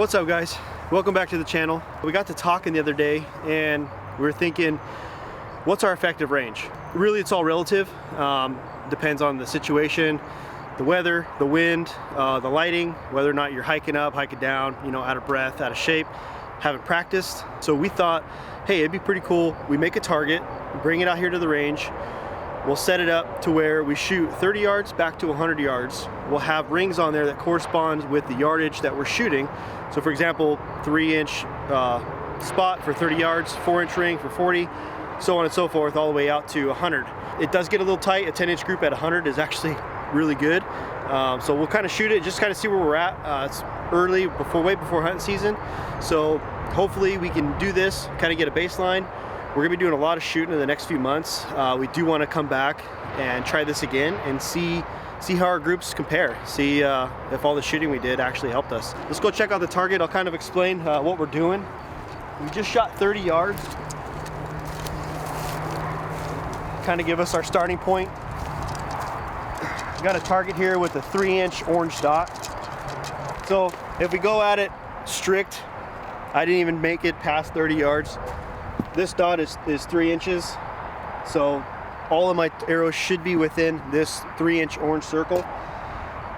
What's up, guys? Welcome back to the channel. We got to talking the other day and we were thinking, what's our effective range? Really, it's all relative. Depends on the situation, the weather, the wind, the lighting, whether or not you're hiking up, hiking down, you know, out of breath, out of shape, haven't practiced. So we thought, hey, it'd be pretty cool. We make a target, bring it out here to the range. We'll set it up to where we shoot 30 yards back to 100 yards. We'll have rings on there that corresponds with the yardage that we're shooting. So for example, 3-inch spot for 30 yards, 4-inch ring for 40, so on and so forth, all the way out to 100. It does get a little tight. A 10-inch group at 100 is actually really good. So we'll kind of shoot it, just kind of see where we're at. It's early, way before hunting season. So hopefully we can do this, kind of get a baseline. We're gonna be doing a lot of shooting in the next few months. We do want to come back and try this again and see how our groups compare. See if all the shooting we did actually helped us. Let's go check out the target. I'll kind of explain what we're doing. We just shot 30 yards. Kind of give us our starting point. We got a target here with a 3-inch orange dot. So if we go at it strict, I didn't even make it past 30 yards. This dot is 3 inches, so all of my arrows should be within this 3-inch orange circle.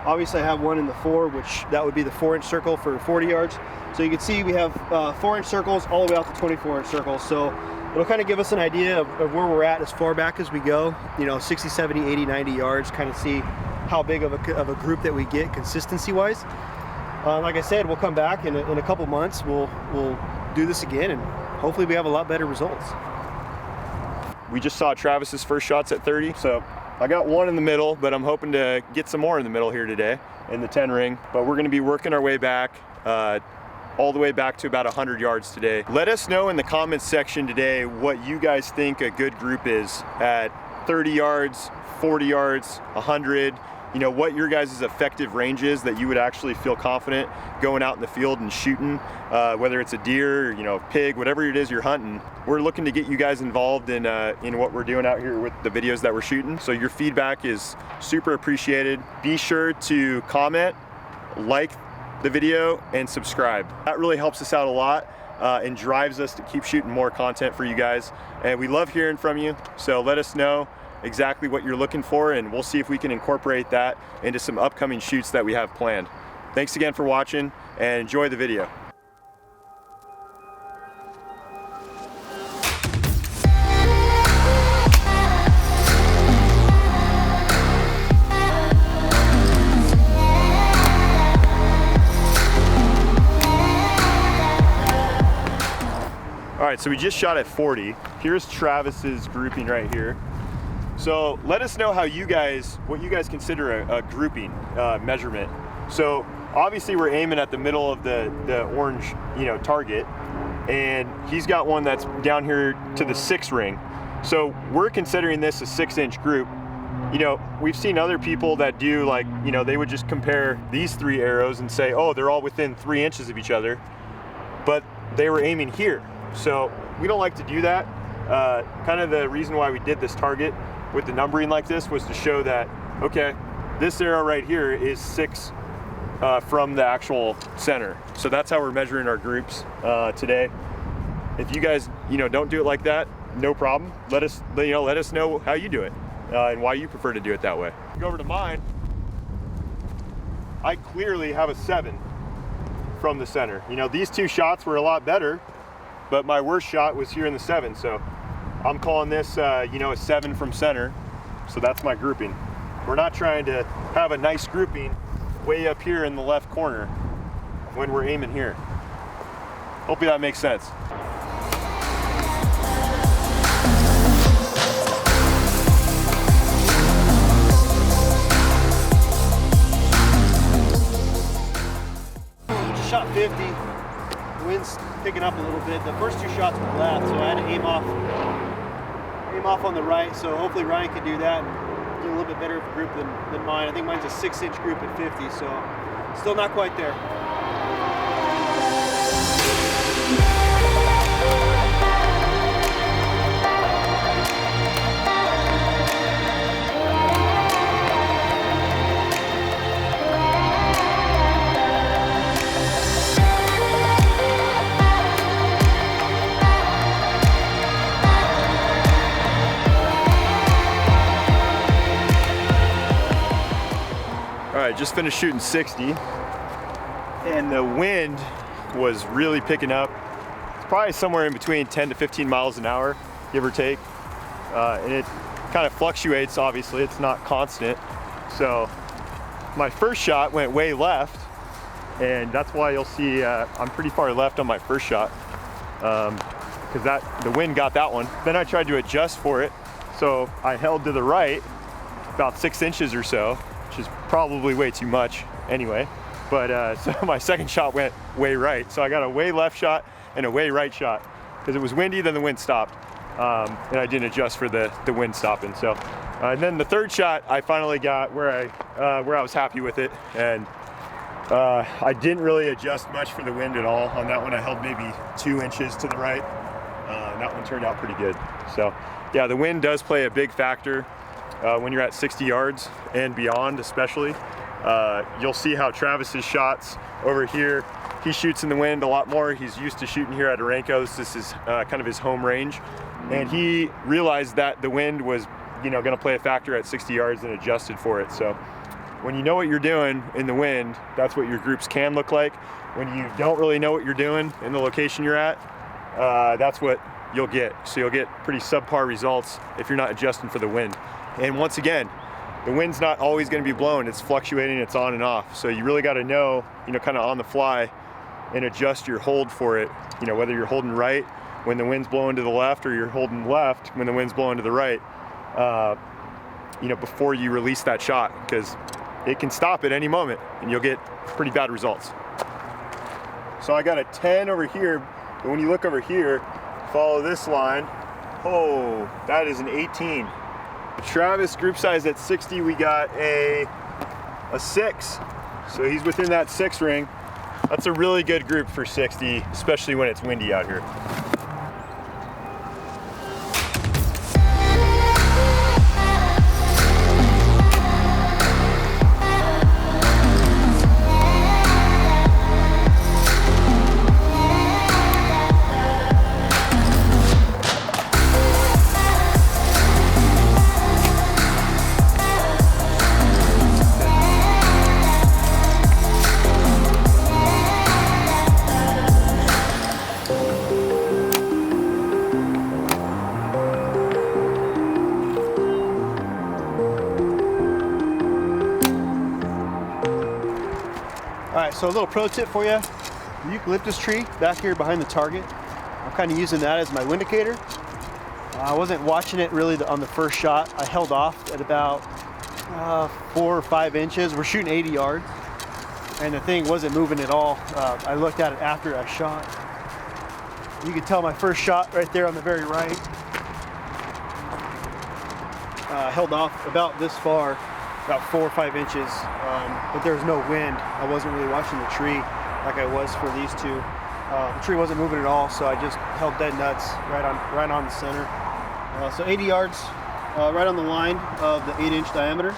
Obviously I have one in the 4, which that would be the 4-inch circle for 40 yards. So you can see we have 4-inch circles all the way out to 24-inch circles. So it'll kind of give us an idea of where we're at as far back as we go, you know, 60, 70, 80, 90 yards, kind of see how big of a group that we get consistency-wise. Like I said, we'll come back in a couple months, we'll do this again, and hopefully we have a lot better results. We just saw Travis's first shots at 30, so I got one in the middle, but I'm hoping to get some more in the middle here today in the 10 ring. But we're gonna be working our way back, all the way back to about 100 yards today. Let us know in the comments section today what you guys think a good group is at 30 yards, 40 yards, 100. You know, what your guys' effective range is that you would actually feel confident going out in the field and shooting, whether it's a deer, you know, pig, whatever it is you're hunting. We're looking to get you guys involved in what we're doing out here with the videos that we're shooting. So your feedback is super appreciated. Be sure to comment, like the video, and subscribe. That really helps us out a lot and drives us to keep shooting more content for you guys. And we love hearing from you, so let us know exactly what you're looking for, and we'll see if we can incorporate that into some upcoming shoots that we have planned. Thanks again for watching, and enjoy the video. All right, so we just shot at 40. Here's Travis's grouping right here. So let us know how what you guys consider a grouping measurement. So obviously we're aiming at the middle of the orange, you know, target, and he's got one that's down here to the 6 ring. So we're considering this a 6-inch group. You know, we've seen other people that do, like, you know, they would just compare these 3 arrows and say, oh, they're all within 3 inches of each other, but they were aiming here. So we don't like to do that. Kind of the reason why we did this target with the numbering like this was to show that, okay, this arrow right here is 6 from the actual center. So that's how we're measuring our groups today. If you guys, you know, don't do it like that, no problem. Let us know how you do it and why you prefer to do it that way. Go over to mine. I clearly have a 7 from the center. You know, these 2 shots were a lot better, but my worst shot was here in the 7. So I'm calling this, you know, a 7 from center. So that's my grouping. We're not trying to have a nice grouping way up here in the left corner when we're aiming here. Hopefully that makes sense. Just shot 50. The wind's picking up a little bit. The first 2 shots were left, so I had to aim off on the right. So hopefully Ryan can do that and get a little bit better of a group than mine. I think mine's a 6-inch group at 50, so still not quite there. right, just finished shooting 60, and the wind was really picking up. It's probably somewhere in between 10 to 15 miles an hour, give or take. And it kind of fluctuates, obviously, it's not constant. So my first shot went way left, and that's why you'll see I'm pretty far left on my first shot, because the wind got that one. Then I tried to adjust for it, so I held to the right about 6 inches or so, which is probably way too much anyway. But so my second shot went way right. So I got a way left shot and a way right shot. Because it was windy, then the wind stopped. And I didn't adjust for the wind stopping. So, and then the third shot, I finally got where I was happy with it. And I didn't really adjust much for the wind at all. On that one, I held maybe 2 inches to the right. And that one turned out pretty good. So yeah, the wind does play a big factor when you're at 60 yards and beyond, especially. You'll see how Travis's shots over here, he shoots in the wind a lot more. He's used to shooting here at Oranco. This is kind of his home range. And he realized that the wind was, gonna play a factor at 60 yards and adjusted for it. So when you know what you're doing in the wind, that's what your groups can look like. When you don't really know what you're doing in the location you're at, that's what you'll get. So you'll get pretty subpar results if you're not adjusting for the wind. And once again, the wind's not always going to be blowing. It's fluctuating, it's on and off. So you really got to know, kind of on the fly and adjust your hold for it. Whether you're holding right when the wind's blowing to the left, or you're holding left when the wind's blowing to the right, before you release that shot, because it can stop at any moment and you'll get pretty bad results. So I got a 10 over here, but when you look over here, follow this line. Oh, that is an 18. Travis group size at 60, we got a 6. So he's within that 6 ring. That's a really good group for 60, especially when it's windy out here. Alright, so a little pro tip for you. The eucalyptus tree back here behind the target, I'm kind of using that as my wind indicator. I wasn't watching it really on the first shot. I held off at about 4 or 5 inches. We're shooting 80 yards, and the thing wasn't moving at all. I looked at it after I shot. You can tell my first shot right there on the very right. Held off about this far, about 4 or 5 inches, but there was no wind. I wasn't really watching the tree like I was for these two. The tree wasn't moving at all, so I just held dead nuts right on the center. So 80 yards, right on the line of the 8-inch diameter.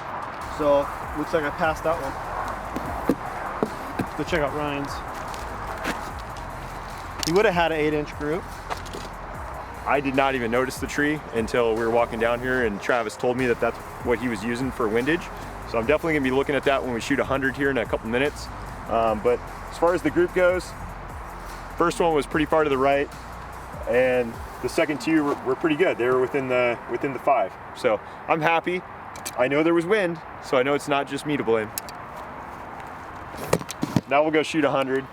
So looks like I passed that one. Let's go check out Ryan's. He would have had an 8-inch group. I did not even notice the tree until we were walking down here, and Travis told me that that's what he was using for windage. So I'm definitely gonna be looking at that when we shoot 100 here in a couple minutes. But as far as the group goes, first one was pretty far to the right, and the second two were pretty good. They were within the 5. So I'm happy. I know there was wind, so I know it's not just me to blame. Now we'll go shoot 100,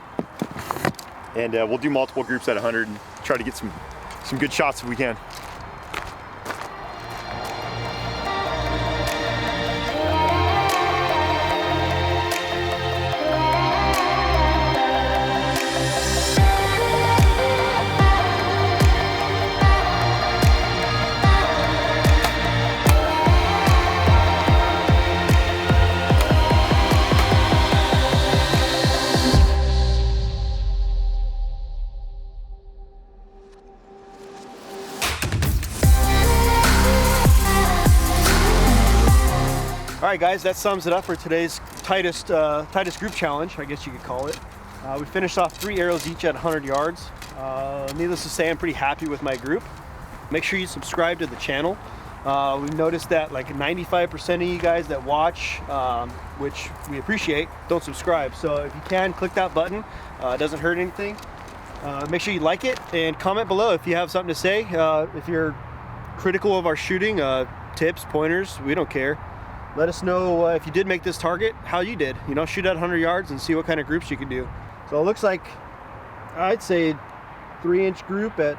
and we'll do multiple groups at 100 and try to get some good shots if we can. All right, guys, that sums it up for today's tightest group challenge, I guess you could call it. We finished off 3 arrows each at 100 yards. Needless to say, I'm pretty happy with my group. Make sure you subscribe to the channel. We've noticed that like 95% of you guys that watch, which we appreciate, don't subscribe. So if you can, click that button. It doesn't hurt anything. Make sure you like it and comment below if you have something to say. If you're critical of our shooting, tips, pointers, we don't care. Let us know if you did make this target, how you did. You know, shoot at 100 yards and see what kind of groups you can do. So it looks like, I'd say 3-inch group at,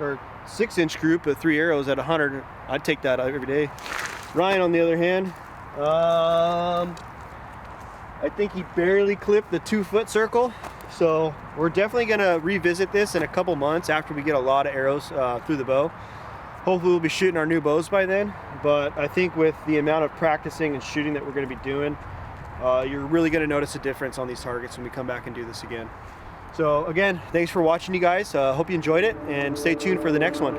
or 6-inch group at 3 arrows at 100. I'd take that every day. Ryan, on the other hand, I think he barely clipped the 2-foot circle. So we're definitely gonna revisit this in a couple months after we get a lot of arrows through the bow. Hopefully we'll be shooting our new bows by then. But I think with the amount of practicing and shooting that we're gonna be doing, you're really gonna notice a difference on these targets when we come back and do this again. So again, thanks for watching, you guys. Hope you enjoyed it, and stay tuned for the next one.